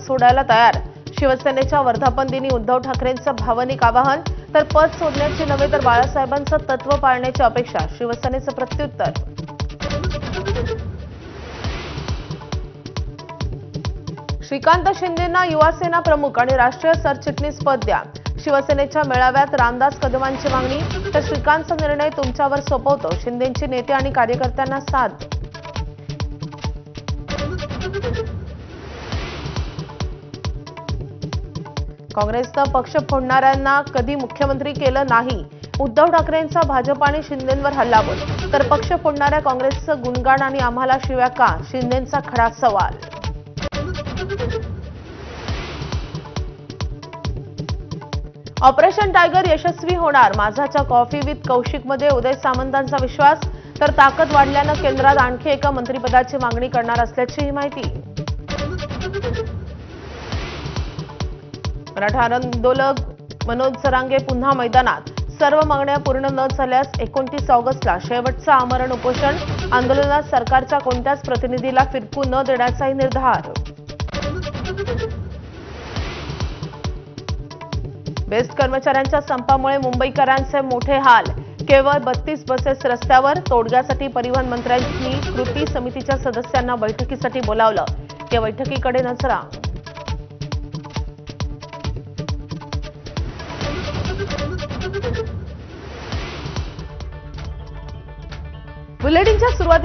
सोडायला तयार. शिवसेनेच्या वर्धापन दिनी उद्धव ठाकरेंचं भावनिक आवाहन. तर पद सोडण्याची नव्हे तर बाळासाहेबांचं तत्व पाळण्याची अपेक्षा. शिवसेनेचं प्रत्युत्तर. श्रीकांत शिंदेंना युवासेना प्रमुख आणि राष्ट्रीय सरचिटणीस पद द्या. शिवसेनेच्या मेळाव्यात रामदास कदमांची मागणी. तर श्रीकांतचा निर्णय तुमच्यावर सोपवतो. शिंदेंची नेते आणि कार्यकर्त्यांना साथ. काँग्रेसनं पक्ष फोडणाऱ्यांना कधी मुख्यमंत्री केलं नाही. उद्धव ठाकरेंचा भाजप आणि शिंदेंवर हल्लाबोल. तर पक्ष फोडणाऱ्या काँग्रेसचं गुणगान आणि आम्हाला शिव्या का? शिंदेंचा खडा सवाल. ऑपरेशन टायगर यशस्वी होणार. माझाच्या कॉफी विथ कौशिकमध्ये उदय सामंतांचा विश्वास. तर ताकद वाढल्यानं केंद्रात आणखी एका मंत्रिपदाची मागणी करणार असल्याची माहिती. मराठा आंदोलक मनोज जरांगे पुन्हा मैदानात. सर्व मागण्या पूर्ण न झाल्यास 29 ऑगस्टला शेवटचं आमरण उपोषण. आंदोलनात सरकारच्या कोणत्याच प्रतिनिधीला फिरकू न देण्याचाही निर्धार. बेस्ट कर्मचाऱ्यांच्या संपामुळे मुंबईकरांचे मोठे हाल. केवळ 32 बसेस रस्त्यावर. तोडग्यासाठी परिवहन मंत्र्यांनी कृती समितीच्या सदस्यांना बैठकीसाठी बोलावलं. या बैठकीकडे नजरा. बुलेटिनच्या सुरुवातीला